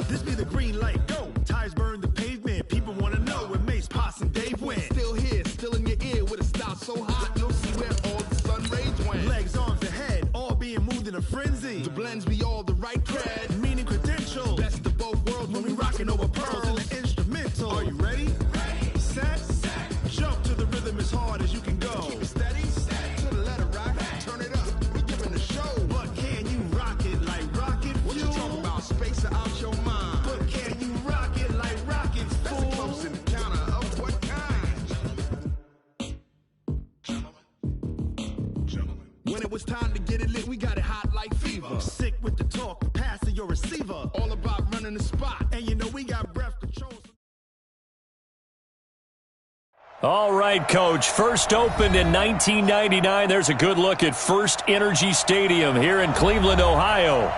This be the green light, go. Tires burn the pavement. People want to know when Mace, Pops, and Dave went. Still here, still in your ear with a style so hot, you'll see where all the sun rays went. Legs, arms, and head, all being moved in a frenzy. The blends be all the right cred, meaning credentials. Best of both worlds when we rocking over pearls in the instrumental. Are you ready? Ready. Set. Jump to the rhythm as hard as you can go. Keep it steady. To the letter rock. Turn it up. We giving the show. But can you rock it like rocket fuel? What you talking about? Space out your mind. But can you rock it like rocket fuel? That's a close encounter of what kind? Gentlemen. When it was time to get it lit, we got it hot like fever. Sick with the talk, pass to your receiver. All about running the spot. And you know we got breath control. All right, Coach. First opened in 1999. There's a good look at First Energy Stadium here in Cleveland, Ohio.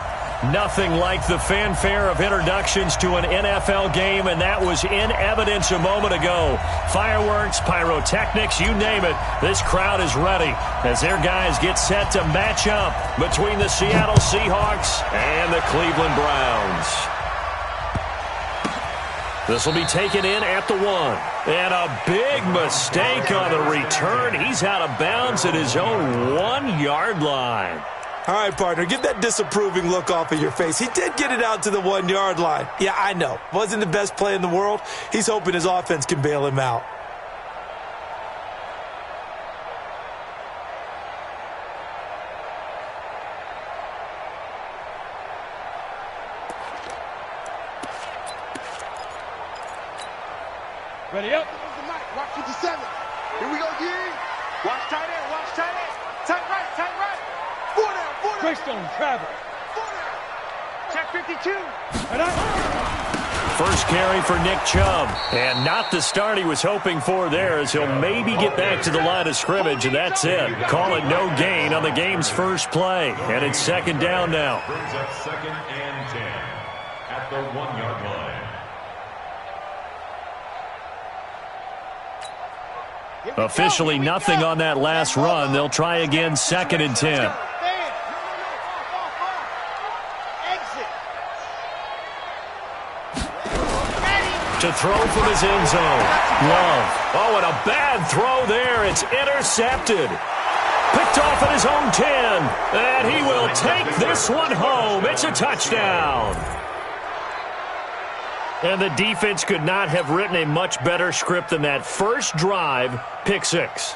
Nothing like the fanfare of introductions to an NFL game, and that was in evidence a moment ago. Fireworks, pyrotechnics, you name it. This crowd is ready as their guys get set to match up between the Seattle Seahawks and the Cleveland Browns. This will be taken in at the 1. And a big mistake on the return. He's out of bounds at his own 1-yard line. All right, partner, get that disapproving look off of your face. He did get it out to the 1-yard line. Yeah, I know. Wasn't the best play in the world. He's hoping his offense can bail him out. Ready up. Watch 57. Here we go, again. Watch tight end, watch tight end. Tight right, tight right. 4 down, 4 down. Greystone, travel. 4 down. Check 52. First carry for Nick Chubb. And not the start he was hoping for there, as he'll maybe get back to the line of scrimmage, and that's it. Call it no gain on the game's first play. And it's second down now. Brings up 2nd and 10 at the 1-yard line. Officially nothing on that last run. They'll try again, 2nd and 10. To throw from his end zone. Love. Oh, and a bad throw there. It's intercepted. Picked off at his own 10. And he will take this one home. It's a touchdown. And the defense could not have written a much better script than that first drive, pick 6.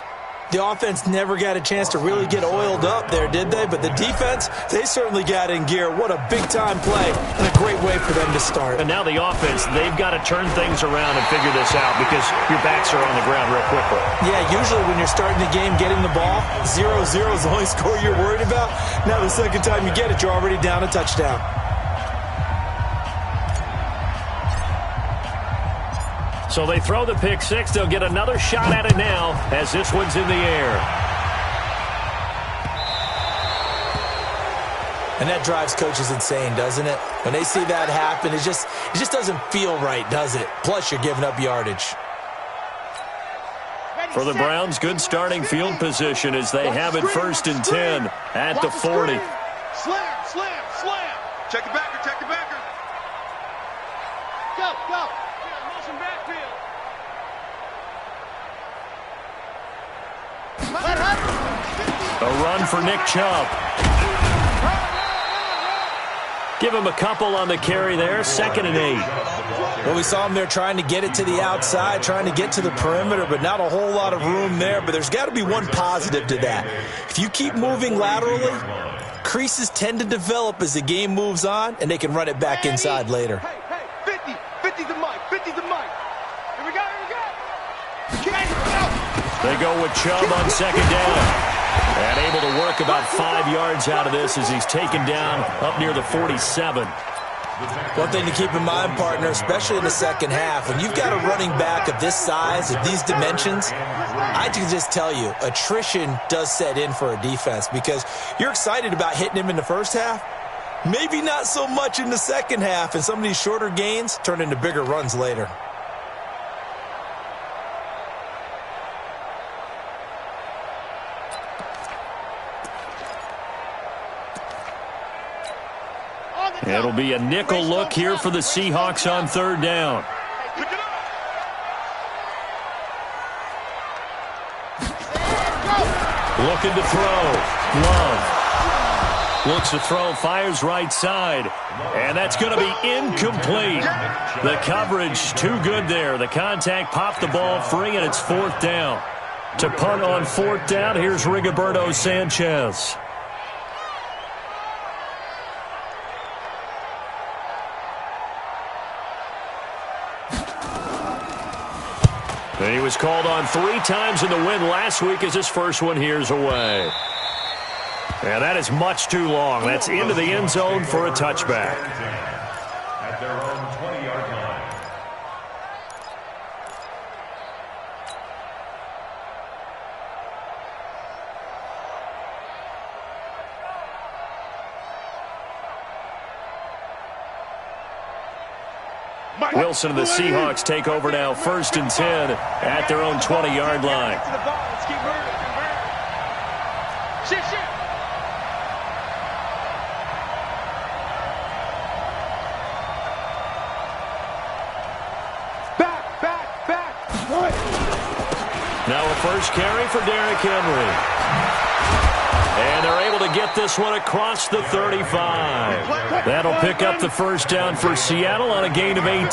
The offense never got a chance to really get oiled up there, did they? But the defense, they certainly got in gear. What a big-time play and a great way for them to start. And now the offense, they've got to turn things around and figure this out because your backs are on the ground real quickly. Yeah, usually when you're starting the game getting the ball, 0-0 is the only score you're worried about. Now the second time you get it, you're already down a touchdown. So they throw the pick 6. They'll get another shot at it now as this one's in the air. And that drives coaches insane, doesn't it? When they see that happen, it just doesn't feel right, does it? Plus, you're giving up yardage. For the Browns, good starting field position as they have it 1st and 10 at the 40. Slam, slam, slam. Check the backer, check the backer. Go, go. Motion backfield. A run for Nick Chubb. Give him a couple on the carry there. 2nd and 8. Well, we saw him there trying to get it to the outside, trying to get to the perimeter, but not a whole lot of room there. But there's got to be one positive to that. If you keep moving laterally, creases tend to develop as the game moves on, and they can run it back inside later. Hey, 50, 50's the mic, 50's the mic. Here we go, here we go. They go with Chubb on 2nd down. And able to work about 5 yards out of this as he's taken down up near the 47. One thing to keep in mind, partner, especially in the second half, when you've got a running back of this size, of these dimensions, I can just tell you, attrition does set in for a defense because you're excited about hitting him in the first half. Maybe not so much in the second half, and some of these shorter gains turn into bigger runs later. It'll be a nickel look here for the Seahawks on third down. Looking to throw. Love. Looks to throw, fires right side. And that's going to be incomplete. The coverage too good there. The contact popped the ball free, and it's fourth down. To punt on fourth down, here's Rigoberto Sanchez. And he was called on 3 times in the win last week as his first one here's away. And that is much too long. That's into the end zone for a touchback. At their own 20-yard line. Wilson and the Seahawks take over now, 1st and 10 at their own 20-yard line. Now a first carry for Derrick Henry. And they're able to get this one across the 35. That'll pick up the first down for Seattle on a gain of 18.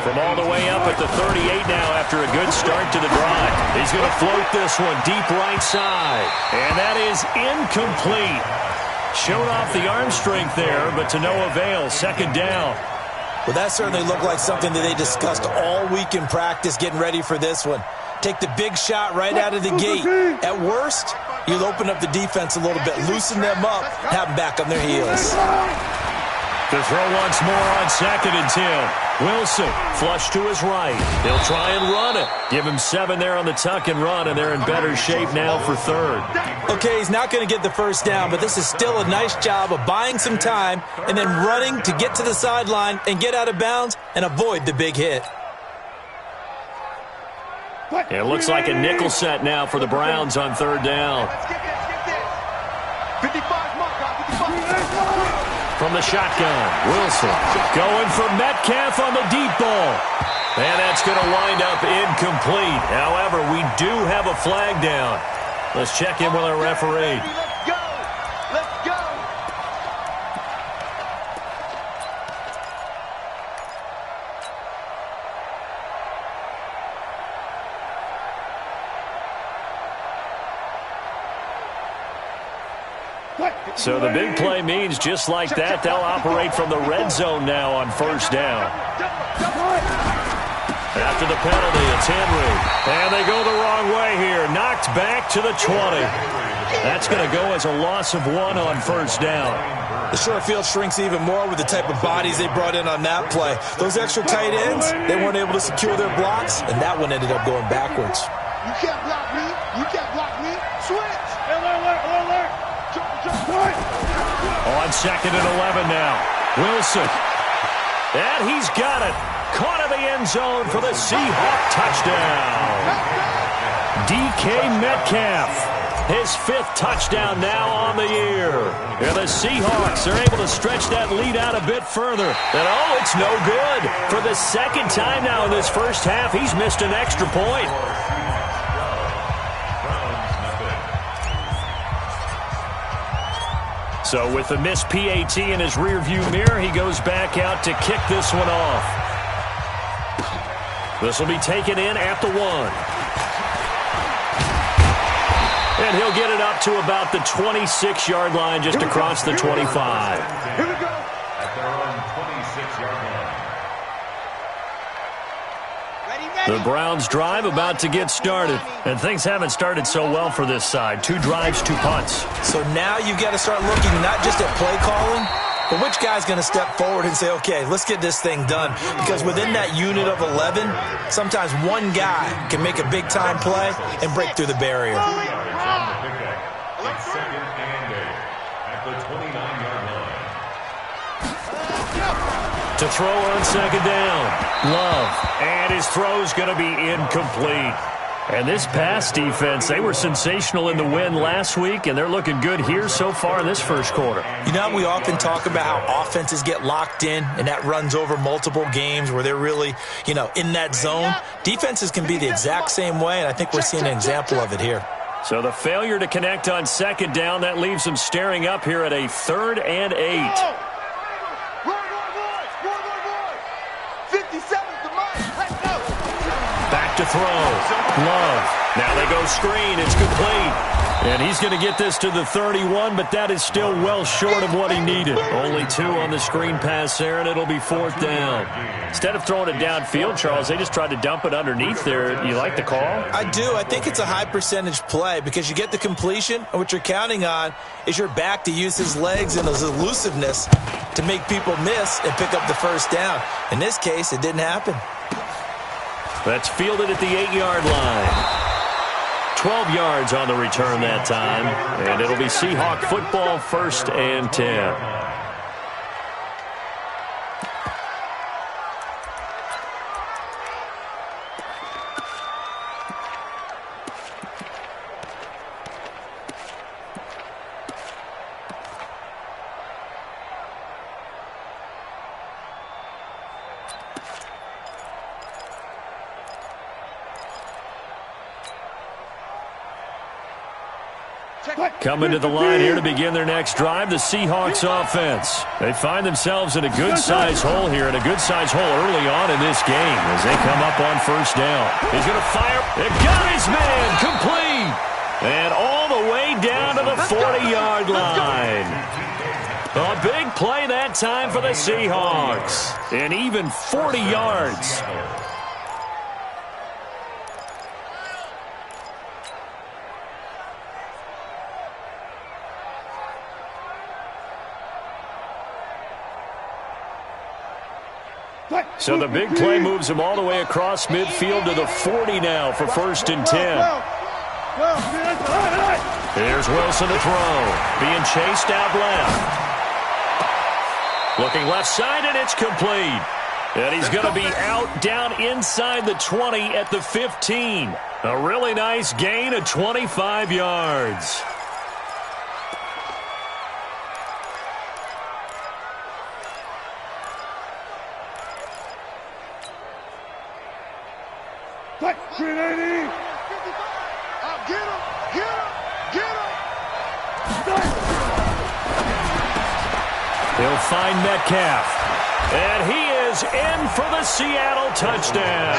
From all the way up at the 38 now after a good start to the drive. He's going to float this one deep right side. And that is incomplete. Showed off the arm strength there, but to no avail. Second down. Well, that certainly looked like something that they discussed all week in practice getting ready for this one. Take the big shot right out of the gate. At worst, you'll open up the defense a little bit, loosen them up, have them back on their heels. To throw once more on 2nd and 10. Wilson, flush to his right. He'll try and run it. Give him 7 there on the tuck and run, and they're in better shape now for third. Okay, he's not going to get the first down, but this is still a nice job of buying some time and then running to get to the sideline and get out of bounds and avoid the big hit. It looks like a nickel set now for the Browns on third down. From the shotgun, Wilson going for Metcalf on the deep ball. And that's going to wind up incomplete. However, we do have a flag down. Let's check in with our referee. So the big play means just like that, they'll operate from the red zone now on first down. After the penalty, it's Henry. And they go the wrong way here. Knocked back to the 20. That's going to go as a loss of 1 on first down. The short field shrinks even more with the type of bodies they brought in on that play. Those extra tight ends, they weren't able to secure their blocks, and that one ended up going backwards. You can't block me. You can't block me. Switch. Alert. On 2nd and 11 now. Wilson. And he's got it. Caught in the end zone for the Seahawk touchdown. DK Metcalf. His 5th touchdown now on the year. And the Seahawks are able to stretch that lead out a bit further. And oh, it's no good. For the 2nd time now in this first half, he's missed an extra point. So with the missed PAT in his rearview mirror, he goes back out to kick this one off. This will be taken in at the 1. And he'll get it up to about the 26-yard line, just across the 25. Here we go. At their own 26-yard line. The Browns drive about to get started. And things haven't started so well for this side. 2 drives, 2 punts. So now you've got to start looking not just at play calling, But which guy's going to step forward and say, okay, let's get this thing done? Because within that unit of 11, sometimes one guy can make a big-time play and break through the barrier. Second and 8 at the 29-yard line. To throw on second down. Love. And his throw's going to be incomplete. And this pass defense, they were sensational in the win last week, and they're looking good here so far in this first quarter. You know, we often talk about how offenses get locked in, and that runs over multiple games where they're really, in that zone. Defenses can be the exact same way, and I think we're seeing an example of it here. So the failure to connect on second down, that leaves them staring up here at a 3rd and 8. 57's the mark. Let's go. Back to throw. Love. Now they go screen. It's complete. And he's going to get this to the 31, but that is still well short of what he needed. Only 2 on the screen pass there, and it'll be 4th down. Instead of throwing it downfield, Charles, they just tried to dump it underneath there. You like the call? I do. I think it's a high-percentage play because you get the completion, and what you're counting on is your back to use his legs and his elusiveness to make people miss and pick up the first down. In this case, it didn't happen. That's fielded at the 8-yard line. 12 yards on the return that time, and it'll be Seahawk football, 1st and 10. Coming to the line here to begin their next drive, the Seahawks offense. They find themselves in a good-sized hole here, and a good-sized hole early on in this game as they come up on 1st down. He's going to fire. It got his man complete. And all the way down to the 40-yard line. A big play that time for the Seahawks. And even 40 yards. So the big play moves him all the way across midfield to the 40 now for 1st and 10. Here's Wilson to throw. Being chased out left. Looking left side, and it's complete. And he's going to be out down inside the 20 at the 15. A really nice gain of 25 yards. Get him! Get him! Get him! He'll find Metcalf. And he is in for the Seattle touchdown.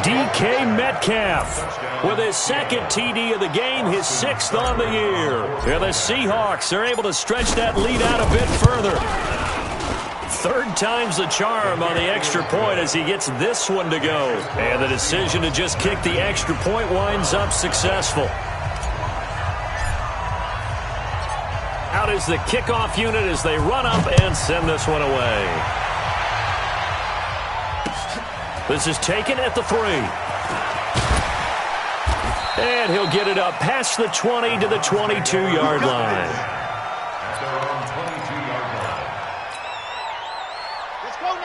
DK Metcalf with his 2nd TD of the game, his 6th on the year. And the Seahawks are able to stretch that lead out a bit further. 3rd time's the charm on the extra point as he gets this one to go. And the decision to just kick the extra point winds up successful. Out is the kickoff unit as they run up and send this one away. This is taken at the 3. And he'll get it up past the 20 to the 22-yard line.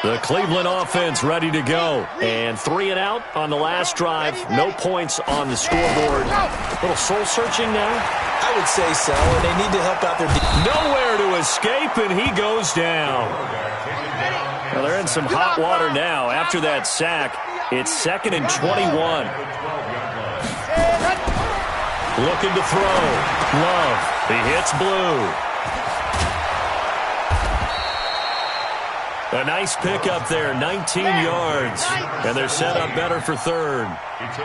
The Cleveland offense ready to go. And 3 and out on the last drive. No points on the scoreboard. A little soul-searching now? I would say so, and they need to help out their defense. Nowhere to escape, and he goes down. Well, they're in some hot water now. After that sack, it's 2nd and 21. Looking to throw. Love. He hits Blue. A nice pickup there, 19 yards. And they're set up better for 3rd.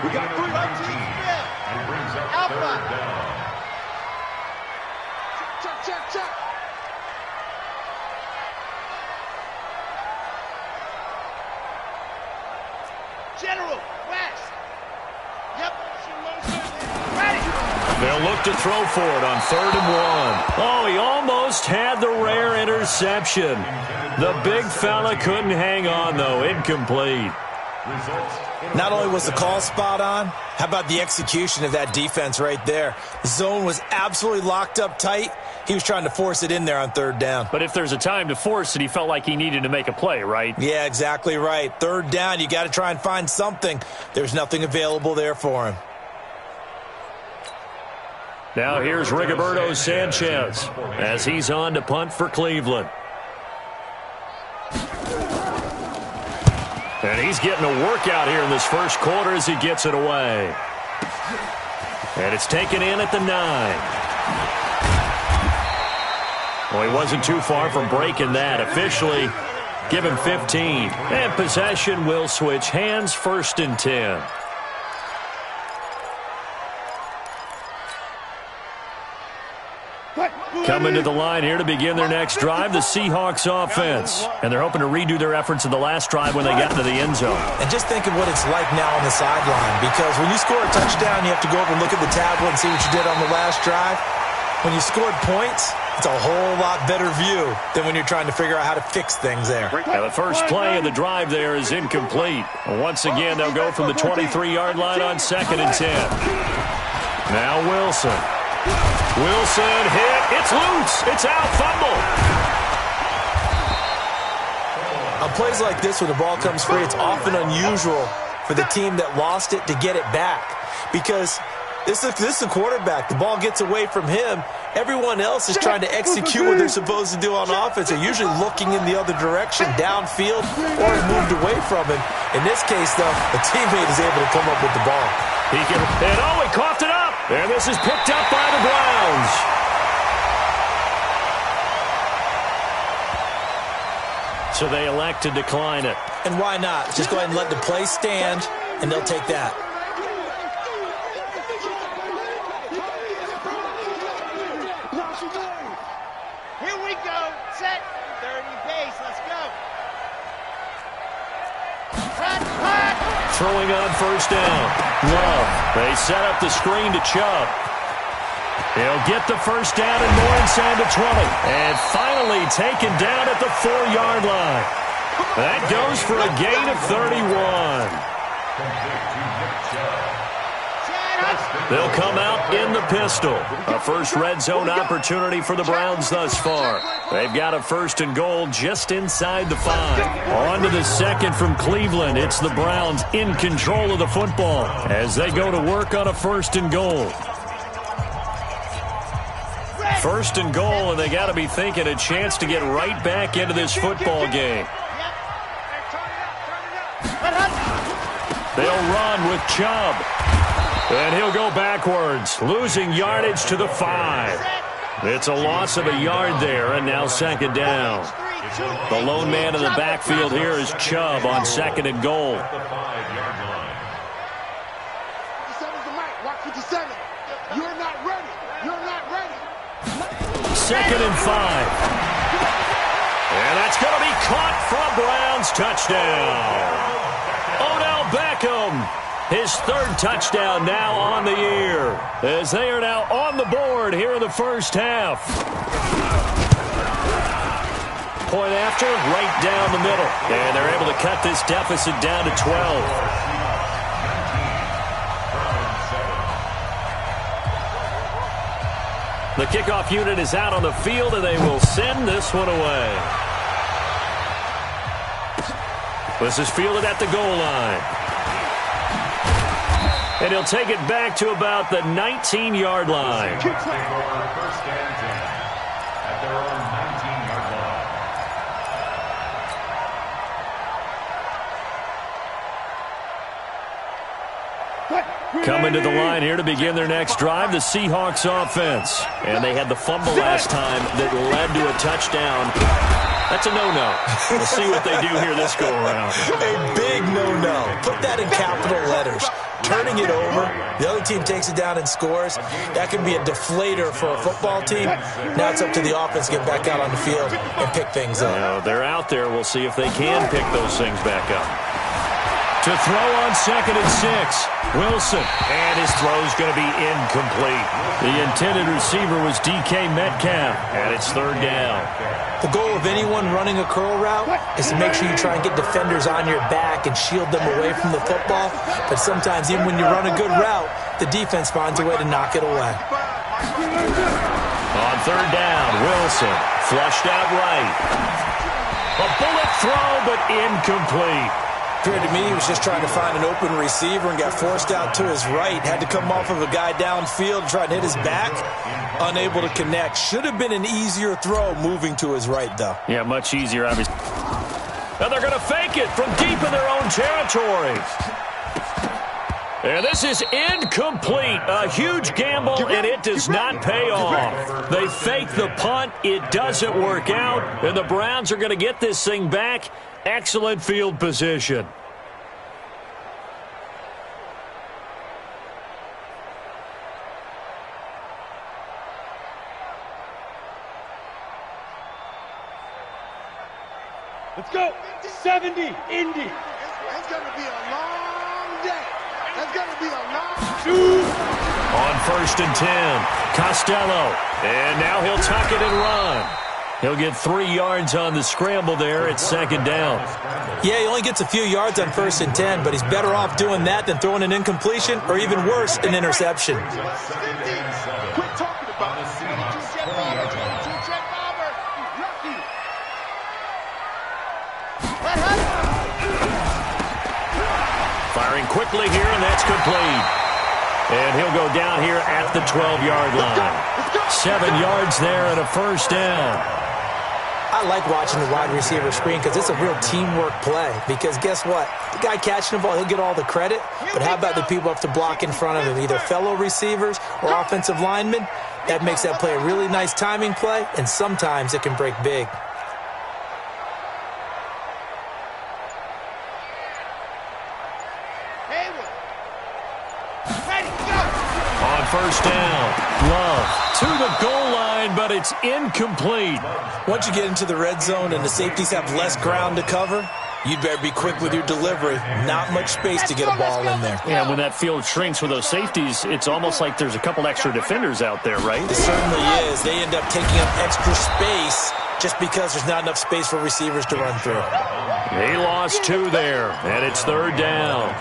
We got 3 and brings up 3rd down. Check. General, West. Yep. Ready. They'll look look to throw for it on 3rd and 1. Oh, he almost had the rare interception. The big fella couldn't hang on, though. Incomplete. Not only was the call spot on, how about the execution of that defense right there? The zone was absolutely locked up tight. He was trying to force it in there on 3rd down. But if there's a time to force it, he felt like he needed to make a play, right? Yeah, exactly right. 3rd down, you got to try and find something. There's nothing available there for him. Now here's Rigoberto Sanchez as he's on to punt for Cleveland. And he's getting a workout here in this first quarter as he gets it away. And it's taken in at the 9. Well, he wasn't too far from breaking that. Officially, give him 15. And possession will switch hands, 1st and 10. Coming to the line here to begin their next drive, the Seahawks offense. And they're hoping to redo their efforts in the last drive when they got into the end zone. And just think of what it's like now on the sideline, because when you score a touchdown, you have to go over and look at the tablet and see what you did on the last drive. When you scored points, it's a whole lot better view than when you're trying to figure out how to fix things there. Now the first play of the drive there is incomplete. Once again, they'll go from the 23-yard line on 2nd and 10. Now Wilson. Wilson hit. It's loose. It's out. Fumble. On plays like this, when the ball comes free, it's often unusual for the team that lost it to get it back, because this is a quarterback. The ball gets away from him. Everyone else is trying to execute what they're supposed to do on offense. They're usually looking in the other direction, downfield, or moved away from him. In this case, though, a teammate is able to come up with the ball. He coughed it up. And this is picked up by the Browns. So they elect to decline it. And why not? Just go ahead and let the play stand, and they'll take that. Here we go. Set. 30 base. Let's go. Throwing on 1st down. Love. They set up the screen to Chubb. He'll get the 1st down and more inside the 20. And finally taken down at the 4-yard line. That goes for a gain of 31. They'll come out in the pistol. A first red zone opportunity for the Browns thus far. They've got a 1st and goal just inside the 5. On to the 2nd from Cleveland. It's the Browns in control of the football as they go to work on a 1st and goal. 1st and goal, and they got to be thinking a chance to get right back into this football game. They'll run with Chubb. And he'll go backwards, losing yardage to the 5. It's a loss of a yard there, and now 2nd down. The lone man in the backfield here is Chubb on 2nd and goal. You're not ready. You're not ready. 2nd and 5. And that's going to be caught for a Browns touchdown. Odell Beckham. His 3rd touchdown now on the year, as they are now on the board here in the first half. Point after, right down the middle. And they're able to cut this deficit down to 12. The kickoff unit is out on the field, and they will send this one away. This is fielded at the goal line. And he'll take it back to about the 19-yard line. First and 10 at their own 19-yard line. Coming to the line here to begin their next drive, the Seahawks offense. And they had the fumble last time that led to a touchdown. That's a no-no. We'll see what they do here this go-around. A big no-no. Put that in capital letters. Turning it over, the other team takes it down and scores. That can be a deflator for a football team. Now it's up to the offense to get back out on the field and pick things up. They're out there. We'll see if they can pick those things back up. To throw on 2nd and 6. Wilson. And his throw's going to be incomplete. The intended receiver was DK Metcalf. And it's 3rd down. The goal of anyone running a curl route is to make sure you try and get defenders on your back and shield them away from the football. But sometimes even when you run a good route, the defense finds a way to knock it away. On 3rd down, Wilson. Flushed out right. A bullet throw, but incomplete. Appeared to me he was just trying to find an open receiver and got forced out to his right. Had to come off of a guy downfield, try to hit his back. Unable to connect. Should have been an easier throw moving to his right, though. Yeah, much easier, obviously. And they're going to fake it from deep in their own territory. And this is incomplete. A huge gamble, and it does not pay off. They fake the punt. It doesn't work out. And the Browns are going to get this thing back. Excellent field position. Let's go. 70, Indy. It's going to be a long day. It's going to be a long On 1st and 10, Costello. And now he'll tuck it and run. He'll get 3 yards on the scramble there at 2nd down. Yeah, he only gets a few yards on 1st and 10, but he's better off doing that than throwing an incompletion or even worse, an interception. Quit talking about it. 22-check bomber. Lucky. Firing quickly here, and that's complete. And he'll go down here at the 12-yard line. 7 yards there and a 1st down. I like watching the wide receiver screen because it's a real teamwork play. Because guess what? The guy catching the ball, he'll get all the credit. But how about the people up to block in front of him, either fellow receivers or offensive linemen? That makes that play a really nice timing play, and sometimes it can break big. On 1st down, Love to the goal line, but it's incomplete. Once you get into the red zone and the safeties have less ground to cover, you'd better be quick with your delivery. Not much space to get a ball in there. Yeah, when that field shrinks with those safeties, it's almost like there's a couple extra defenders out there, right? It certainly is. They end up taking up extra space just because there's not enough space for receivers to run through. He lost 2 there, and it's 3rd down.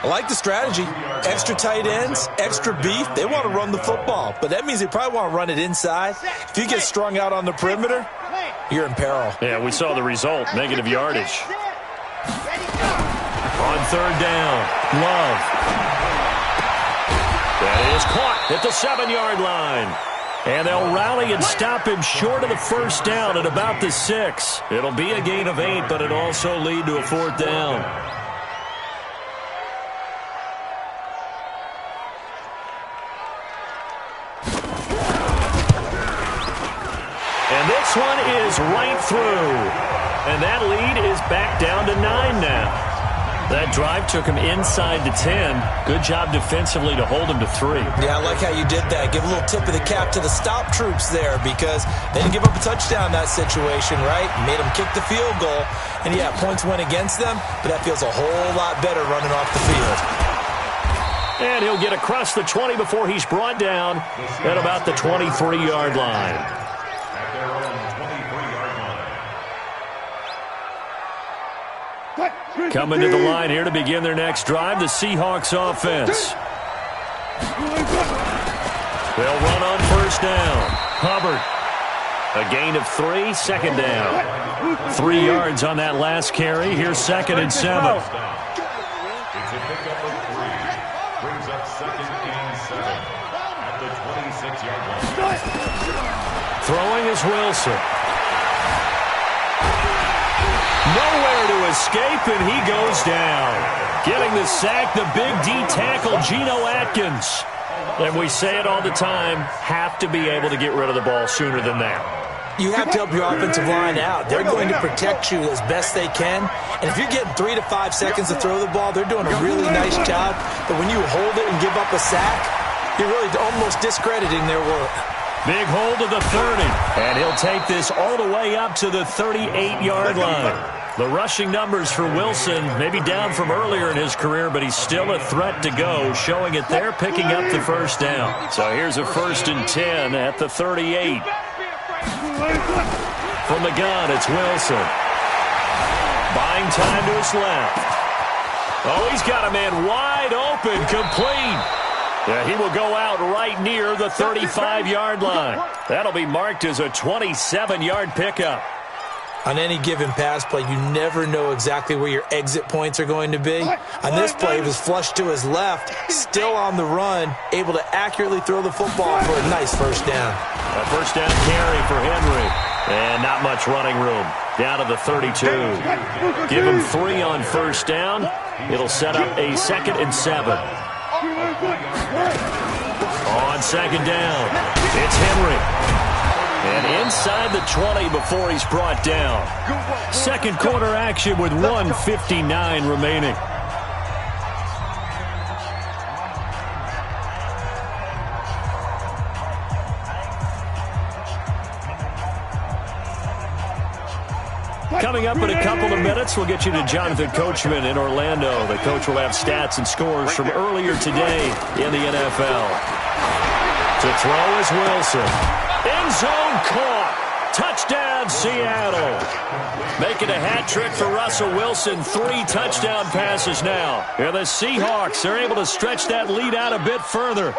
I like the strategy. Extra tight ends, extra beef. They want to run the football, but that means they probably want to run it inside. If you get strung out on the perimeter, you're in peril. Yeah, we saw the result, negative yardage. On 3rd down, Love. That is caught at the 7-yard line. And they'll rally and stop him short of the 1st down at about the 6. It'll be a gain of 8, but it'll also lead to a 4th down. And this one is right through. And that lead is back down to 9 now. That drive took him inside the 10. Good job defensively to hold him to 3. Yeah, I like how you did that. Give a little tip of the cap to the stop troops there because they didn't give up a touchdown in that situation, right? Made them kick the field goal. And, yeah, points went against them, but that feels a whole lot better running off the field. And he'll get across the 20 before he's brought down at about the 23-yard line. Coming to the line here to begin their next drive, the Seahawks offense. They'll run on 1st down. Hubbard. A gain of 3, 2nd down. 3 yards on that last carry. Here's 2nd and 7. It's a pickup of 3. Brings up 2nd and 7 at the 26-yard line. Throwing is Wilson. Nowhere to escape, and he goes down. Getting the sack, the big D tackle, Geno Atkins. And we say it all the time, have to be able to get rid of the ball sooner than that. You have to help your offensive line out. They're going to protect you as best they can. And if you're getting 3 to 5 seconds to throw the ball, they're doing a really nice job. But when you hold it and give up a sack, you're really almost discrediting their work. Big hold of the 30, and he'll take this all the way up to the 38-yard line. The rushing numbers for Wilson, maybe down from earlier in his career, but he's still a threat to go, showing it there, picking up the first down. So here's a 1st and 10 at the 38. From the gun, it's Wilson. Buying time to his left. Oh, he's got a man wide open, complete. Yeah, he will go out right near the 35-yard line. That'll be marked as a 27-yard pickup. On any given pass play, you never know exactly where your exit points are going to be. On this play, he was flushed to his left, still on the run, able to accurately throw the football for a nice first down. A first down carry for Henry. And not much running room. Down to the 32. Give him 3 on first down. It'll set up a 2nd and 7. On 2nd down, it's Henry. And inside the 20 before he's brought down. Second quarter action with 1:59 remaining. Coming up in a couple of minutes, we'll get you to Jonathan Coachman in Orlando. The coach will have stats and scores from earlier today in the NFL. To throw is Wilson. End zone caught. Touchdown, Seattle. Making a hat trick for Russell Wilson. 3 touchdown passes now. And the Seahawks are able to stretch that lead out a bit further.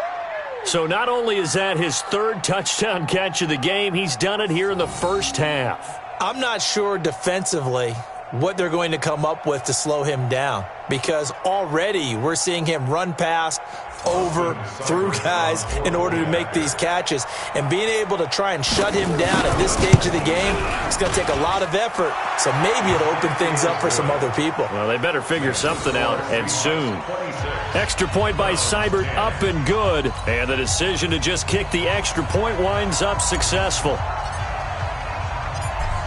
So not only is that his 3rd touchdown catch of the game, he's done it here in the first half. I'm not sure defensively what they're going to come up with to slow him down, because already we're seeing him run past, over, through guys in order to make these catches. And being able to try and shut him down at this stage of the game, it's going to take a lot of effort. So maybe it'll open things up for some other people. Well, they better figure something out, and soon. Extra point by Seibert, up and good. And the decision to just kick the extra point winds up successful.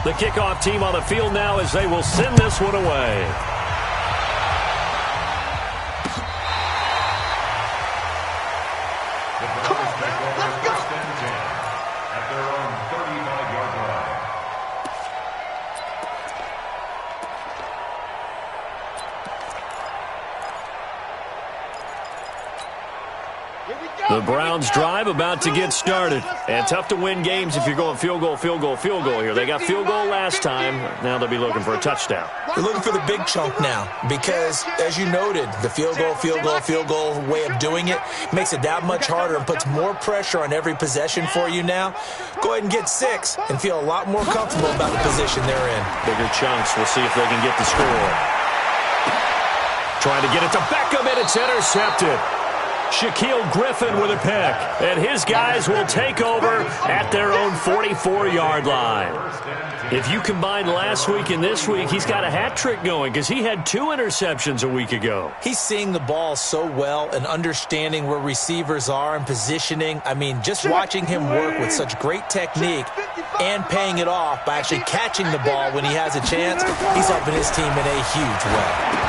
The kickoff team on the field now as they will send this one away. The Browns drive about to get started. And tough to win games if you're going field goal, field goal, field goal here. They got field goal last time. Now they'll be looking for a touchdown. They're looking for the big chunk now because, as you noted, the field goal, field goal, field goal way of doing it makes it that much harder and puts more pressure on every possession for you now. Go ahead and get 6 and feel a lot more comfortable about the position they're in. Bigger chunks. We'll see if they can get the score. Trying to get it to Beckham, and it's intercepted. Shaquille Griffin with a pick, and his guys will take over at their own 44-yard line. If you combine last week and this week, he's got a hat trick going because he had 2 interceptions a week ago. He's seeing the ball so well and understanding where receivers are and positioning. I mean, just watching him work with such great technique and paying it off by actually catching the ball when he has a chance, he's helping his team in a huge way.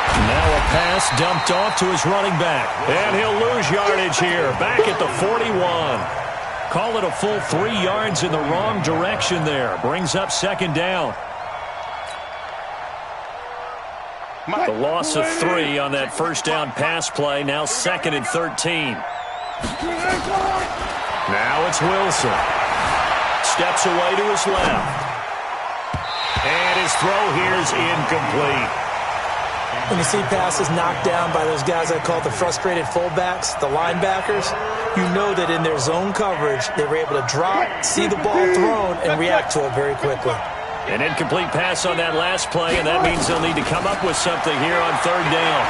Now a pass dumped off to his running back. And he'll lose yardage here. Back at the 41. Call it a full 3 yards in the wrong direction there. Brings up 2nd down. The loss of 3 on that first down pass play. Now 2nd and 13. Now it's Wilson. Steps away to his left. And his throw here is incomplete. When you see passes knocked down by those guys I call the frustrated fullbacks, the linebackers, you know that in their zone coverage, they were able to drop, see the ball thrown, and react to it very quickly. An incomplete pass on that last play, and that means they'll need to come up with something here on 3rd down.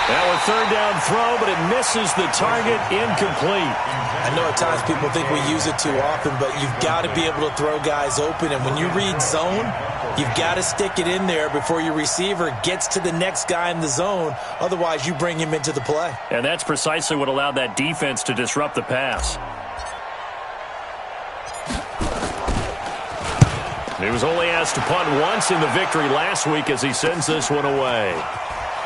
Now a 3rd down throw, but it misses the target, incomplete. I know at times people think we use it too often, but you've got to be able to throw guys open. And when you read zone, you've got to stick it in there before your receiver gets to the next guy in the zone. Otherwise, you bring him into the play. And that's precisely what allowed that defense to disrupt the pass. He was only asked to punt once in the victory last week as he sends this one away.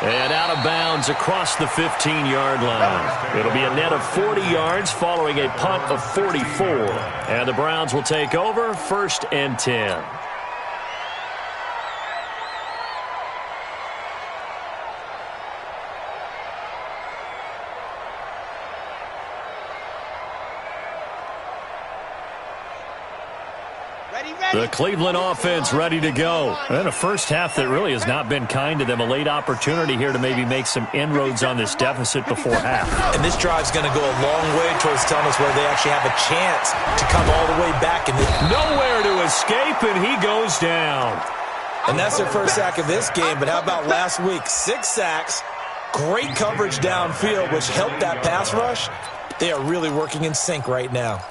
And out of bounds across the 15-yard line. It'll be a net of 40 yards following a punt of 44. And the Browns will take over 1st and 10. The Cleveland offense ready to go. And a first half that really has not been kind to them. A late opportunity here to maybe make some inroads on this deficit before half. And this drive's going to go a long way towards telling us whether they actually have a chance to come all the way back. Nowhere to escape, and he goes down. And that's their first sack of this game. But how about last week? 6 sacks, great coverage downfield, which helped that pass rush. They are really working in sync right now.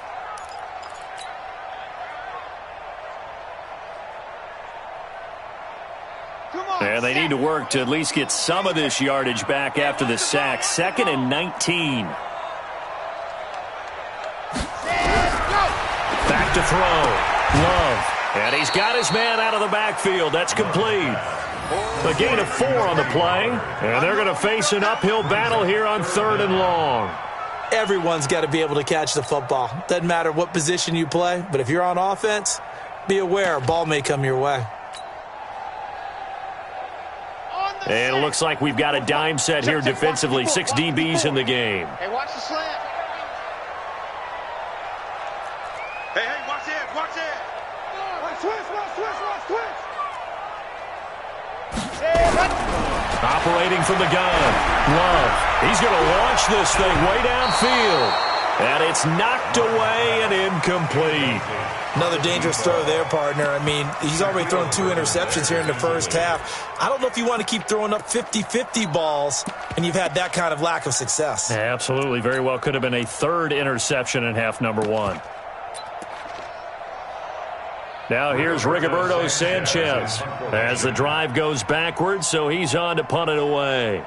And they need to work to at least get some of this yardage back after the sack. 2nd and 19. Back to throw. Love. And he's got his man out of the backfield. That's complete. A gain of 4 on the play. And they're going to face an uphill battle here on 3rd and long. Everyone's got to be able to catch the football. Doesn't matter what position you play, but if you're on offense, be aware a ball may come your way. And it looks like we've got a dime set here defensively. 6 DBs in the game. Hey, watch the slant. Hey, watch it, watch it. Switch. Operating from the gun. Love. He's going to launch this thing way downfield. And it's knocked away and incomplete. Another dangerous throw there, partner. I mean, he's already thrown 2 interceptions here in the first half. I don't know if you want to keep throwing up 50-50 balls, and you've had that kind of lack of success. Yeah, absolutely. Very well could have been a 3rd interception in half number 1. Now here's Rigoberto Sanchez as the drive goes backwards, so he's on to punt it away.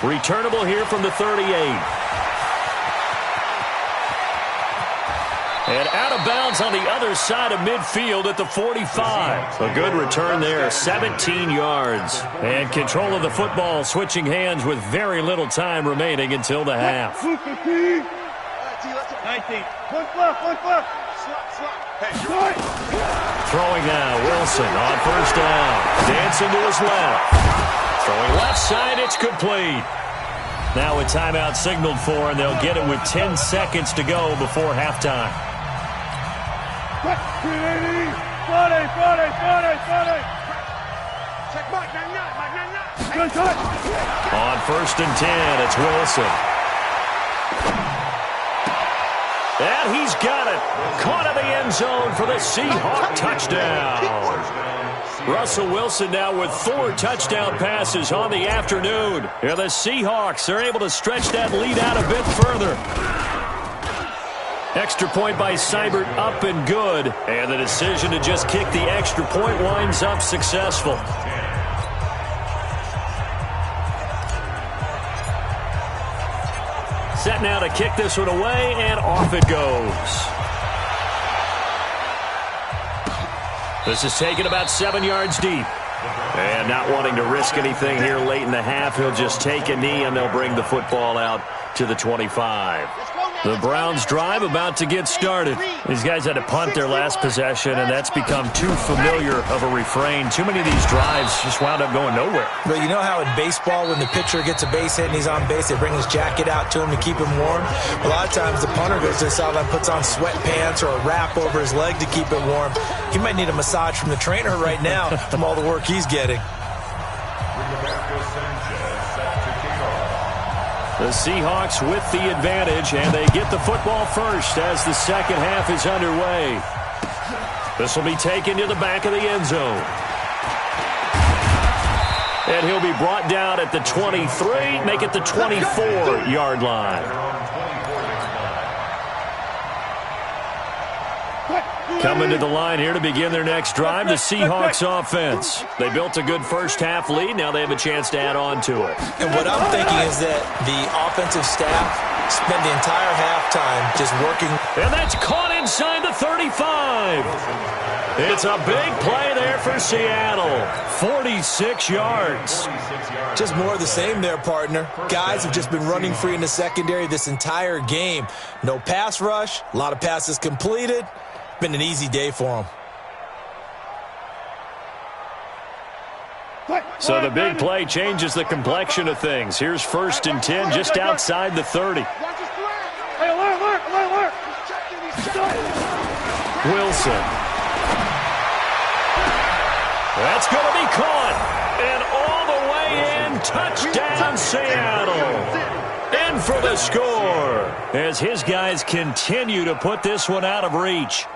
Returnable here from the 38. And out of bounds on the other side of midfield at the 45. A good return there, 17 yards. And control of the football switching hands with very little time remaining until the half. 19. One left. Slot. Throwing now, Wilson on first down. Dancing to his left. Throwing left side, it's complete. Now a timeout signaled for, and they'll get it with 10 seconds to go before halftime. 40. Check Mike 99. Good touch. On 1st and 10, it's Wilson. And he's got it. Caught in the end zone for the Seahawk touchdown. Russell Wilson now with 4 touchdown passes on the afternoon. And the Seahawks are able to stretch that lead out a bit further. Extra point by Seibert up and good. And the decision to just kick the extra point winds up successful. Set now to kick this one away, and off it goes. This is taken about 7 yards deep. And not wanting to risk anything here late in the half, he'll just take a knee, and they'll bring the football out to the 25. The Browns drive about to get started. These guys had to punt their last possession, and that's become too familiar of a refrain. Too many of these drives just wound up going nowhere. But you know how in baseball, when the pitcher gets a base hit and he's on base, they bring his jacket out to him to keep him warm? A lot of times the punter goes to the sideline, puts on sweatpants or a wrap over his leg to keep it warm. He might need a massage from the trainer right now from all the work he's getting. The Seahawks with the advantage, and they get the football first as the second half is underway. This will be taken to the back of the end zone. And he'll be brought down at the 23, make it the 24-yard line. Coming to the line here to begin their next drive, the Seahawks offense. They built a good first half lead. Now they have a chance to add on to it. And what I'm thinking is that the offensive staff spent the entire halftime just working. And that's caught inside the 35. It's a big play there for Seattle. 46 yards. Just more of the same there, partner. Guys have just been running free in the secondary this entire game. No pass rush, a lot of passes completed. Been an easy day for them. So the big play changes the complexion of things. Here's 1st and 10 just outside the 30. Wilson. That's going to be caught. And all the way in, touchdown Seattle. In for the score as his guys continue to put this one out of reach.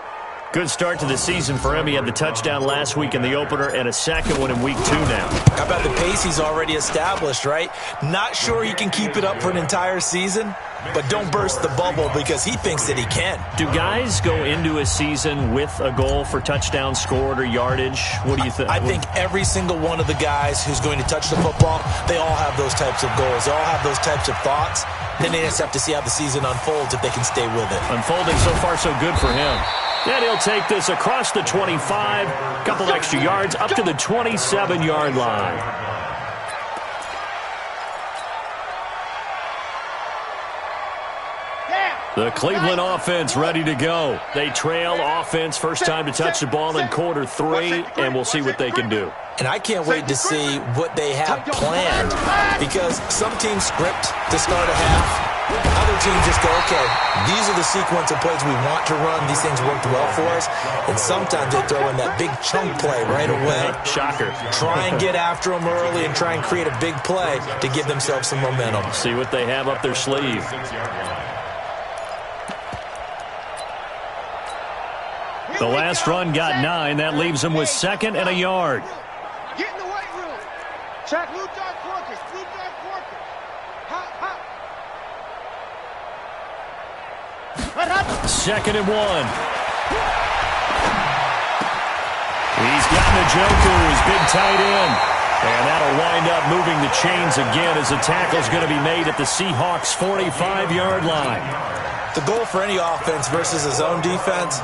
Good start to the season for him. He had the touchdown last week in the opener and a second one in week 2 now. How about the pace he's already established, right? Not sure he can keep it up for an entire season, but don't burst the bubble because he thinks that he can. Do guys go into a season with a goal for touchdown scored or yardage? What do you think? I think every single one of the guys who's going to touch the football, they all have those types of goals. They all have those types of thoughts. Then they just have to see how the season unfolds if they can stay with it. Unfolding so far so good for him. And he'll take this across the 25, a couple extra yards, up to the 27-yard line. The Cleveland offense ready to go. They trail offense, first time to touch the ball in quarter 3, and we'll see what they can do. And I can't wait to see what they have planned because some teams script to start a half. Other teams just go, okay, these are the sequence of plays we want to run. These things worked well for us. And sometimes they throw in that big chunk play right away. Shocker. Try and get after them early and try and create a big play to give themselves some momentum. See what they have up their sleeve. The last run got 9. That leaves them with 2nd and a yard. Get in the weight room. Check blue dark workers. Blue dark workers. Hop, hop. 2nd and 1. He's got Njoku, his big tight end. And that'll wind up moving the chains again as the tackle's going to be made at the Seahawks' 45-yard line. The goal for any offense versus his own defense,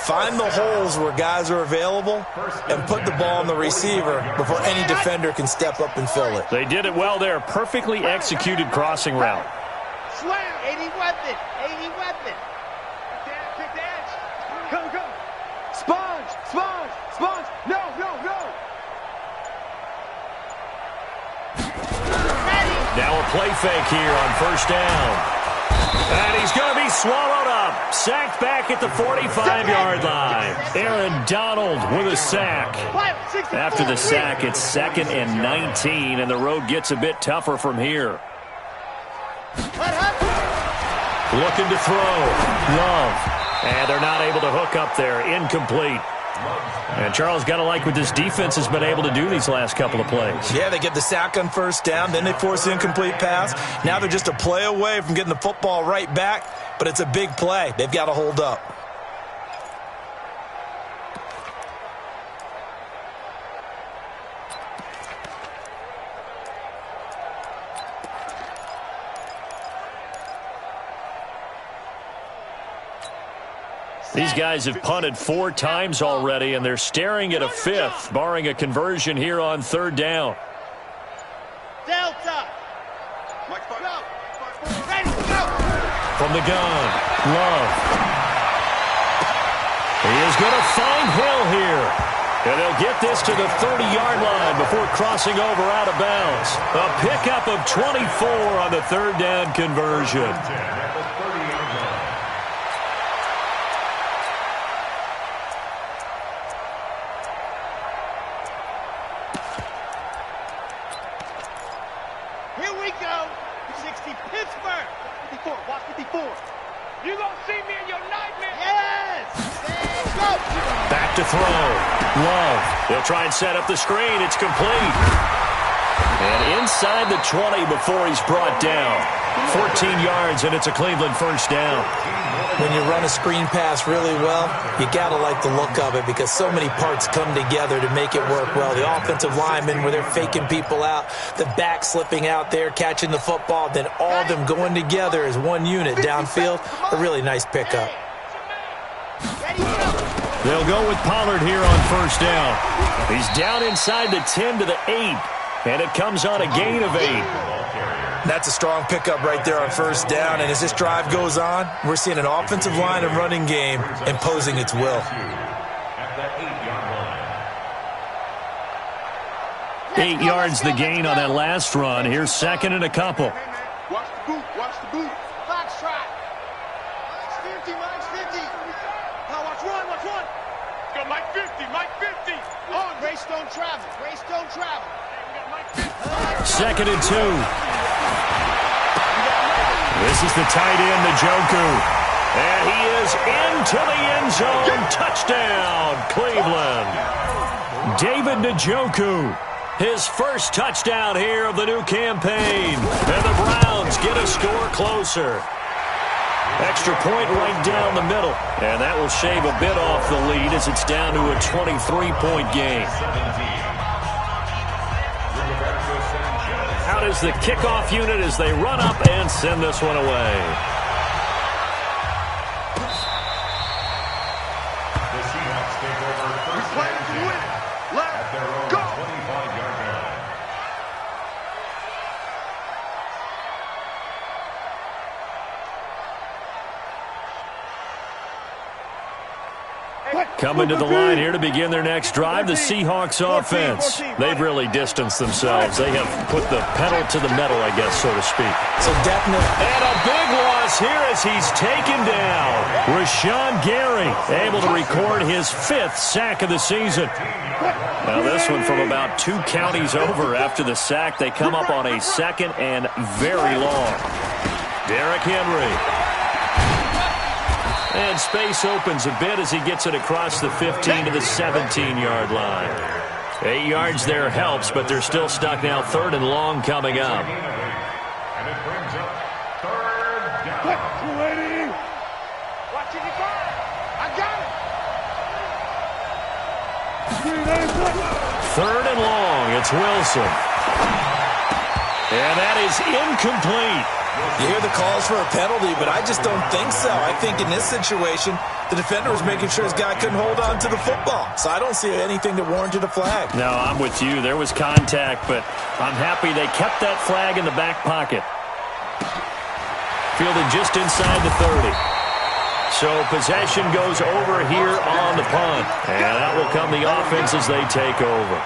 find the holes where guys are available and put the ball on the receiver before any defender can step up and fill it. They did it well there. Perfectly executed crossing route. Slam. 80 weapon. 80 weapon. Kick the edge. Come, come. Sponge. Sponge. Sponge. No, no, no. Now a play fake here on 1st down. And he's going to be swallowed up. Sacked back at the 45-yard line. Aaron Donald with a sack. After the sack, it's 2nd and 19, and the road gets a bit tougher from here. Looking to throw. Love. And they're not able to hook up there. Incomplete. And Charles, got to like what this defense has been able to do these last couple of plays. Yeah, they get the sack on 1st down, then they force the incomplete pass. Now they're just a play away from getting the football right back, but it's a big play. They've got to hold up. These guys have punted 4 times already, and they're staring at a 5th, barring a conversion here on 3rd down. Delta. Go. Ready, go. From the gun, Love. He is going to find Hill here. And he'll get this to the 30-yard line before crossing over out of bounds. A pickup of 24 on the 3rd down conversion. Here we go. 60 Pittsburgh. 54. Watch 54. You gonna see me in your nightmare? Yes. Let's go. Back to throw. Love. They'll try and set up the screen. It's complete. And inside the 20 before he's brought down. 14 yards, and it's a Cleveland 1st down. When you run a screen pass really well, you got to like the look of it because so many parts come together to make it work well. The offensive linemen where they're faking people out, the back slipping out there, catching the football, then all of them going together as one unit downfield. A really nice pickup. They'll go with Pollard here on 1st down. He's down inside the 10 to the 8, and it comes on a gain of 8. That's a strong pickup right there on 1st down. And as this drive goes on, we're seeing an offensive line and running game imposing its will. At the 8-yard 8 yards the gain on that last run. Here's second and a couple. Watch the boot. Watch the boot. Foxtrot. Mike's 50. Mike's 50. Now watch one. Watch one. Go Mike 50. Mike 50. On. Race don't travel. Race don't travel. We got Mike 50. Second and 2. This is the tight end, Njoku. And he is into the end zone. Touchdown, Cleveland. David Njoku. His first touchdown here of the new campaign. And the Browns get a score closer. Extra point right down the middle. And that will shave a bit off the lead as it's down to a 23-point game. Out is the kickoff unit as they run up and send this one away. The Seahawks take over first and 10 at their own 25-yard line. Coming to the line here to begin their next drive, the Seahawks offense. They've really distanced themselves. They have put the pedal to the metal, I guess, so to speak. So definitely. And a big loss here as he's taken down. Rashawn Gary able to record his 5th sack of the season. Now this one from about 2 counties over after the sack. They come up on a second and very long. Derrick Henry. And space opens a bit as he gets it across the 15 to the 17-yard line. 8 yards there helps, but they're still stuck now. 3rd and long coming up. And it brings up 3rd down. Watch it. I got it. 3rd and long. It's Wilson. And that is incomplete. You hear the calls for a penalty, but I just don't think so. I think in this situation, the defender was making sure his guy couldn't hold on to the football. So I don't see anything that warranted a flag. No, I'm with you. There was contact, but I'm happy they kept that flag in the back pocket. Fielded just inside the 30. So possession goes over here on the punt. And that will come the offense as they take over.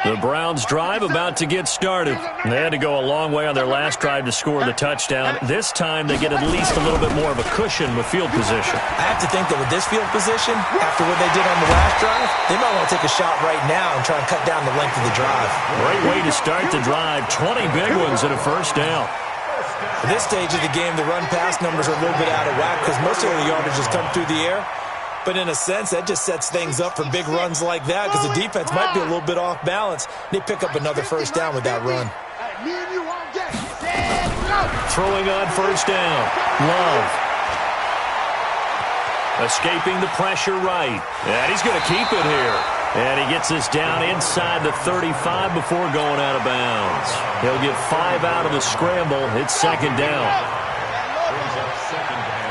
The Browns drive about to get started. They had to go a long way on their last drive to score the touchdown. This time they get at least a little bit more of a cushion with field position. I have to think that with this field position, after what they did on the last drive, they might want to take a shot right now and try and cut down the length of the drive. Great way to start the drive. 20 big ones and a first down. At this stage of the game, the run-pass numbers are a little bit out of whack because most of the yardage has come through the air. But in a sense, that just sets things up for big runs like that because the defense might be a little bit off balance. They pick up another first down with that run. Throwing on first down. Love. Escaping the pressure right. And he's going to keep it here. And he gets this down inside the 35 before going out of bounds. He'll get 5 out of the scramble. It's second down. Brings up second and 5.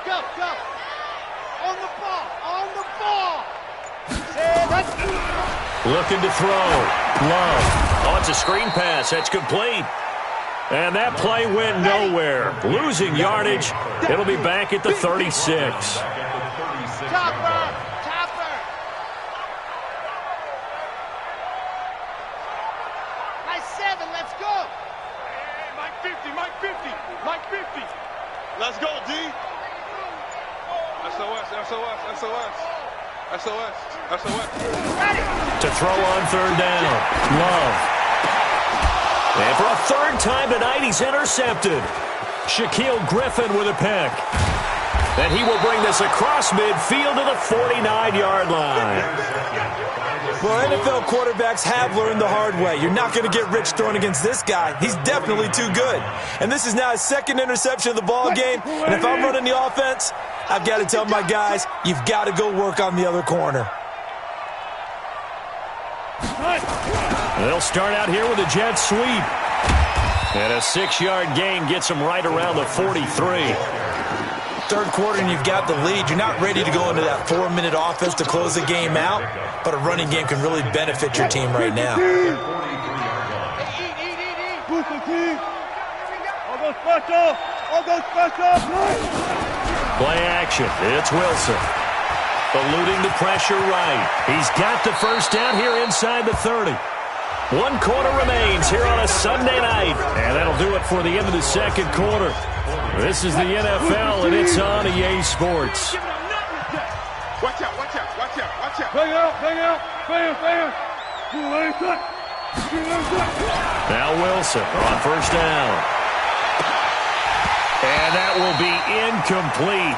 Go. On the ball. Looking to throw. Love. Oh, it's a screen pass. That's complete. And that play went nowhere. Losing yardage. It'll be back at the 36. Topper. Nice 7. Let's go. Hey, Mike 50. Let's go, D. SOS. To throw on third down. Love. And for a 3rd time tonight, he's intercepted. Shaquille Griffin with a pick. And he will bring this across midfield to the 49-yard line. Well, NFL quarterbacks have learned the hard way. You're not going to get rich throwing against this guy. He's definitely too good. And this is now his 2nd interception of the ball game. And if I'm running the offense, I've got to tell my guys, you've got to go work on the other corner. They'll start out here with a jet sweep. And a 6-yard gain gets them right around the 43. third quarter and you've got the lead, you're not ready to go into that 4-minute offense to close the game out, but a running game can really benefit your team right now. Play action. It's Wilson. Eluding the pressure right. He's got the first down here inside the 30. 1 quarter remains here on a Sunday night. And that'll do it for the end of the second quarter. This is the NFL, and it's on EA Sports. Watch out, watch out, watch out, watch out. Bang out, bang out, bang, bang. Now Wilson on first down. And that will be incomplete.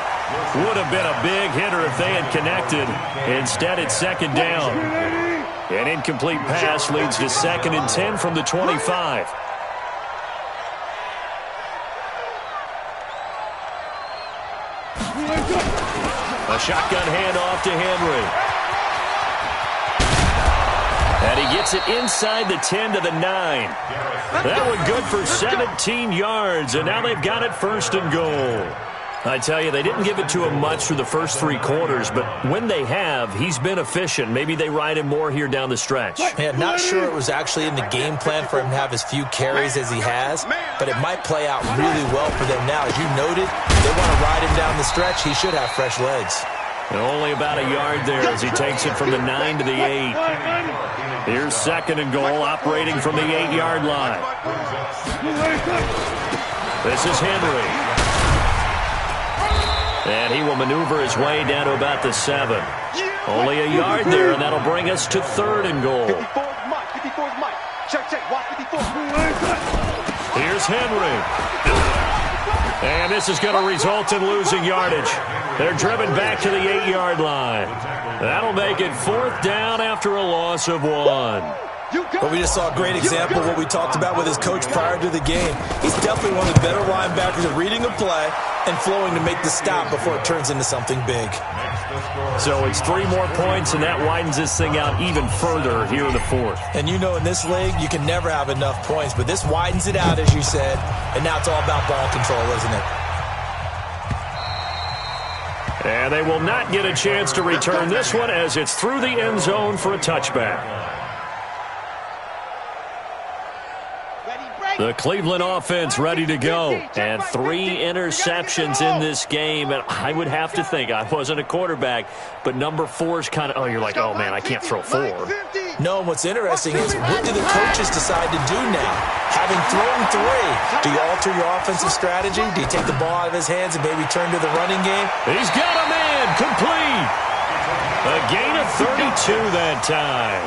Would have been a big hitter if they had connected. Instead, it's second down. An incomplete pass leads to 2nd and 10 from the 25. A shotgun handoff to Henry. And he gets it inside the 10 to the 9. That one good for 17 yards, and now they've got it 1st and goal. I tell you, they didn't give it to him much through the first 3 quarters, but when they have, he's been efficient. Maybe they ride him more here down the stretch. Man, not sure it was actually in the game plan for him to have as few carries as he has, but it might play out really well for them now. As you noted, they want to ride him down the stretch. He should have fresh legs. And only about a yard there as he takes it from the 9 to the 8. Here's 2nd and goal, operating from the 8-yard line. This is Henry. And he will maneuver his way down to about the 7. Only a yard there, and that'll bring us to 3rd and goal. 54's Mike, 54's Mike. Check, check, watch 54. Here's Henry. And this is going to result in losing yardage. They're driven back to the 8-yard line. That'll make it 4th down after a loss of 1. But we just saw a great example of what we talked about with his coach prior to the game. He's definitely one of the better linebackers at reading a play and flowing to make the stop before it turns into something big. So it's 3 more points, and that widens this thing out even further here in the 4th. And you know in this league, you can never have enough points, but this widens it out, as you said, and now it's all about ball control, isn't it? And they will not get a chance to return this one as it's through the end zone for a touchback. The Cleveland offense ready to go. And 3 interceptions in this game. And I would have to think, I wasn't a quarterback, but number 4 is kind of, you're like, oh, man, I can't throw 4. No, and what's interesting is what do the coaches decide to do now? Having thrown 3, do you alter your offensive strategy? Do you take the ball out of his hands and maybe turn to the running game? He's got a man, complete. A gain of 32 that time.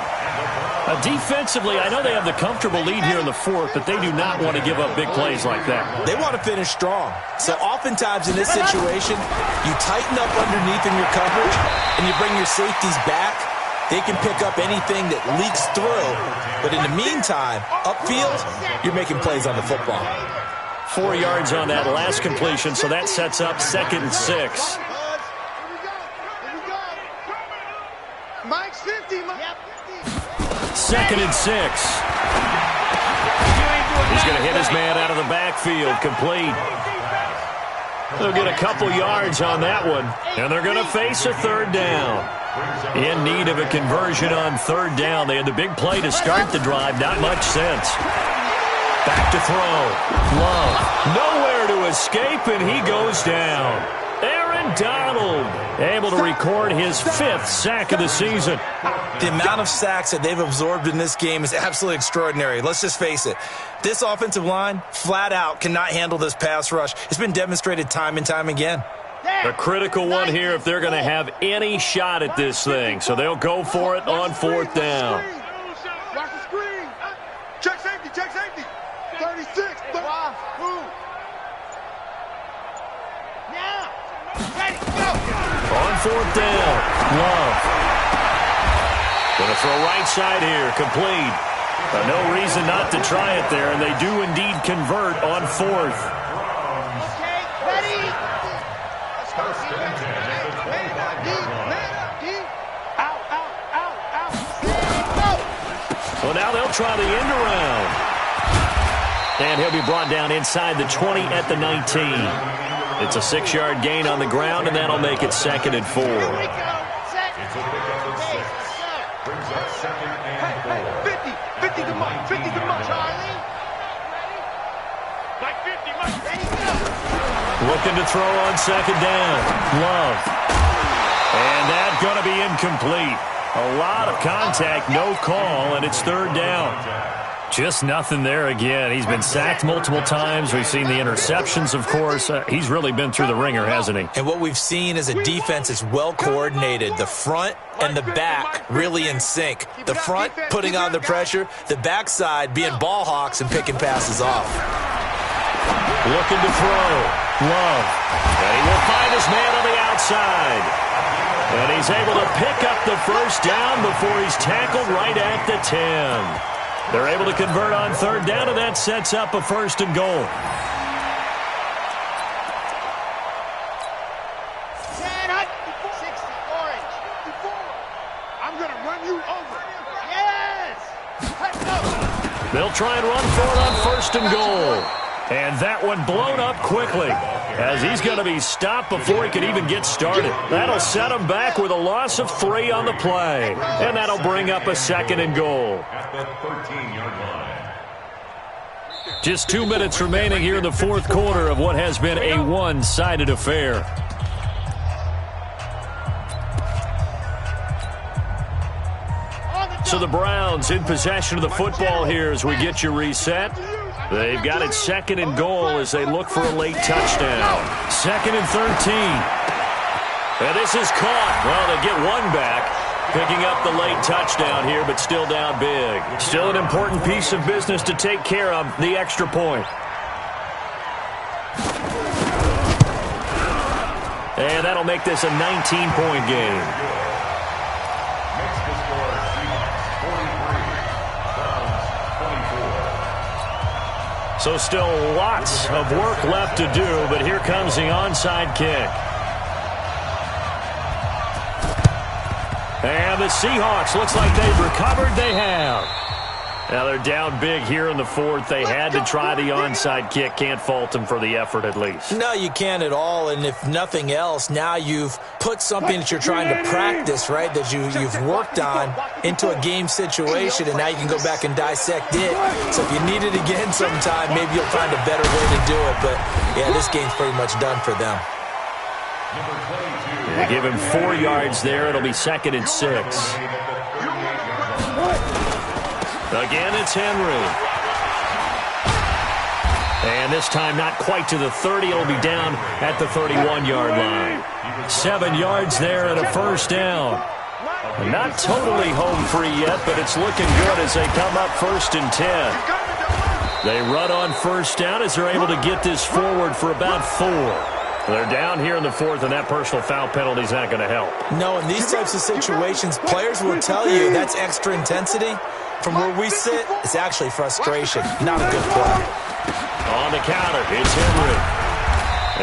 Defensively, I know they have the comfortable lead here in the 4th, but they do not want to give up big plays like that. They want to finish strong. So oftentimes in this situation, you tighten up underneath in your coverage, and you bring your safeties back. They can pick up anything that leaks through. But in the meantime, upfield, you're making plays on the football. 4 yards on that last completion, so that sets up 2nd and 6. Mike's 50, Mike. 2nd and 6. He's going to hit his man out of the backfield, complete. They'll get a couple yards on that one, and they're going to face a 3rd down. In need of a conversion on 3rd down. They had the big play to start the drive, not much sense. Back to throw. Love. Nowhere to escape, and he goes down. Aaron Donald able to record his 5th sack of the season. The amount of sacks that they've absorbed in this game is absolutely extraordinary. Let's just face it. This offensive line, flat out, cannot handle this pass rush. It's been demonstrated time and time again. A critical one here if they're going to have any shot at this thing. So they'll go for it on 4th down. Watch the screen. Check safety, check safety. 36. Now. Ready, go. On 4th down, Love. Going to throw right side here, complete. No reason not to try it there, and they do indeed convert on 4th. Okay, ready. Let's go. Well, now they'll try the end around. And he'll be brought down inside the 20 at the 19. It's a 6-yard gain on the ground, and that'll make it 2nd and 4. Here we go. Set. It's a pickup of 6. Brings up 2nd and 4. 50 to Mike. 50 to Mike. Charlie. Mike 50. Mike. Ready, go. Looking to throw on 2nd down. Love. And that's going to be incomplete. A lot of contact, no call, and it's 3rd down. Just nothing there again. He's been sacked multiple times. We've seen the interceptions, of course. He's really been through the ringer, hasn't he? And what we've seen is a defense that's well coordinated. The front and the back really in sync. The front putting on the pressure, the backside being ball hawks and picking passes off. Looking to throw. Love. And he will find his man on the outside. And he's able to pick up the 1st down before he's tackled right at the 10. They're able to convert on 3rd down, and that sets up a 1st and goal. 10, 60, orange. 54. I'm going to run you over. Yes. Let's go. They'll try and run for it on 1st and goal. And that one blown up quickly, as he's going to be stopped before he can even get started. That'll set him back with a loss of 3 on the play. And that'll bring up a 2nd and goal. At the 13-yard line. Just 2 minutes remaining here in the 4th quarter of what has been a one-sided affair. So the Browns in possession of the football here as we get you reset. They've got it 2nd and goal as they look for a late touchdown. 2nd and 13. And this is caught. Well, they get one back, picking up the late touchdown here, but still down big. Still an important piece of business to take care of, the extra point. And that'll make this a 19-point game. So still lots of work left to do, but here comes the onside kick. And the Seahawks, looks like they've recovered. They have. Now they're down big here in the 4th. They had to try the onside kick. Can't fault them for the effort at least. No, you can't at all. And if nothing else, now you've put something that you're trying to practice, right, that you've worked on into a game situation, and now you can go back and dissect it. So if you need it again sometime, maybe you'll find a better way to do it. But, yeah, this game's pretty much done for them. They give him 4 yards there. It'll be 2nd and 6. Again, it's Henry. And this time not quite to the 30. It'll be down at the 31-yard line. 7 yards there and a 1st down. Not totally home free yet, but it's looking good as they come up 1st and 10. They run on 1st down as they're able to get this forward for about 4. They're down here in the 4th, and that personal foul penalty is not going to help. No, in these types of situations, players will tell you that's extra intensity. From where we sit, it's actually frustration, not a good play. On the counter, it's Henry.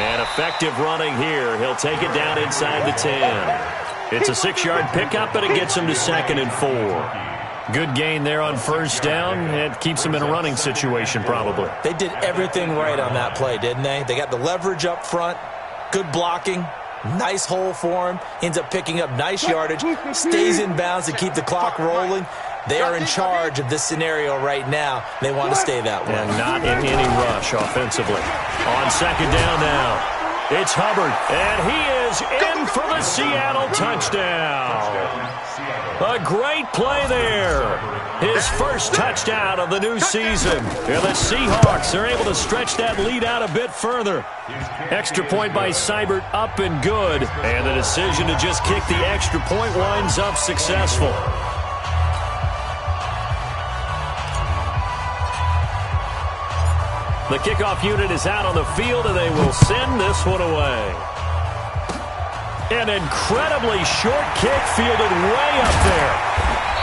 And effective running here. He'll take it down inside the 10. It's a 6-yard pickup, but it gets him to 2nd and 4. Good gain there on 1st down. It keeps them in a running situation probably. They did everything right on that play, didn't they? They got the leverage up front, good blocking, nice hole for him, ends up picking up nice yardage, stays in bounds to keep the clock rolling. They are in charge of this scenario right now. They want to stay that way. And not in any rush offensively. On 2nd down now, it's Hubbard, and he is in for the Seattle touchdown. A great play there. His first touchdown of the new season. And the Seahawks are able to stretch that lead out a bit further. Extra point by Seibert, up and good. And the decision to just kick the extra point winds up successful. The kickoff unit is out on the field, and they will send this one away. An incredibly short kick fielded way up there.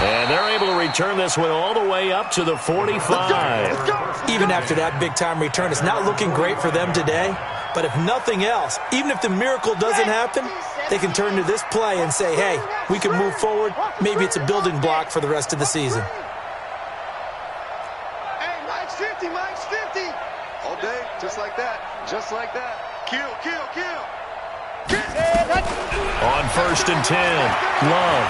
And they're able to return this one all the way up to the 45. Even after that big-time return, it's not looking great for them today. But if nothing else, even if the miracle doesn't happen, they can turn to this play and say, hey, we can move forward. Maybe it's a building block for the rest of the season. Hey, Mike's 50, Mike's 50. All day, just like that, just like that. Kill, kill, kill. On 1st and 10, Love.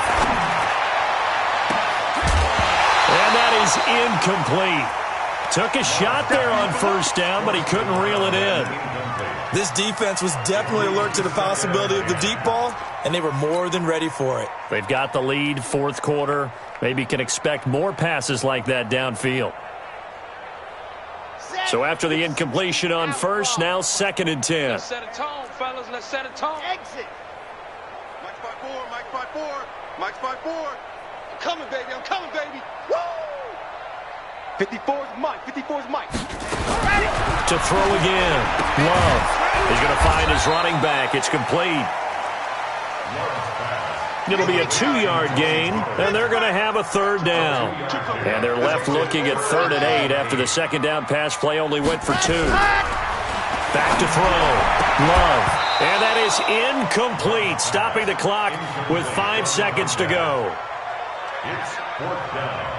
And that is incomplete. Took a shot there on 1st down, but he couldn't reel it in. This defense was definitely alert to the possibility of the deep ball, and they were more than ready for it. They've got the lead, 4th quarter. Maybe can expect more passes like that downfield. So after the incompletion on 1st, now 2nd and 10. Let's set a tone, fellas. Let's set a tone. Exit. Mike's 5-4, Mike's 5-4, Mike's 5-4. I'm coming, baby. I'm coming, baby. Woo! 54's Mike. 54's Mike. To throw again. Love. He's going to find his running back. It's complete. It'll be a 2-yard gain, and they're going to have a 3rd down. And they're left looking at 3rd and 8 after the 2nd down pass play only went for 2. Back to throw. Love. And that is incomplete, stopping the clock with 5 seconds to go. It's 4th down.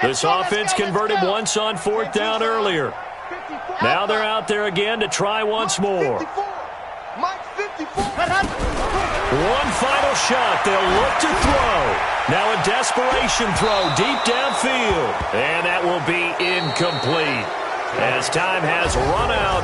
This offense converted once on 4th down earlier. Now they're out there again to try once more. Mike's 54. One final shot. They'll look to throw. Now a desperation throw deep downfield. And that will be incomplete as time has run out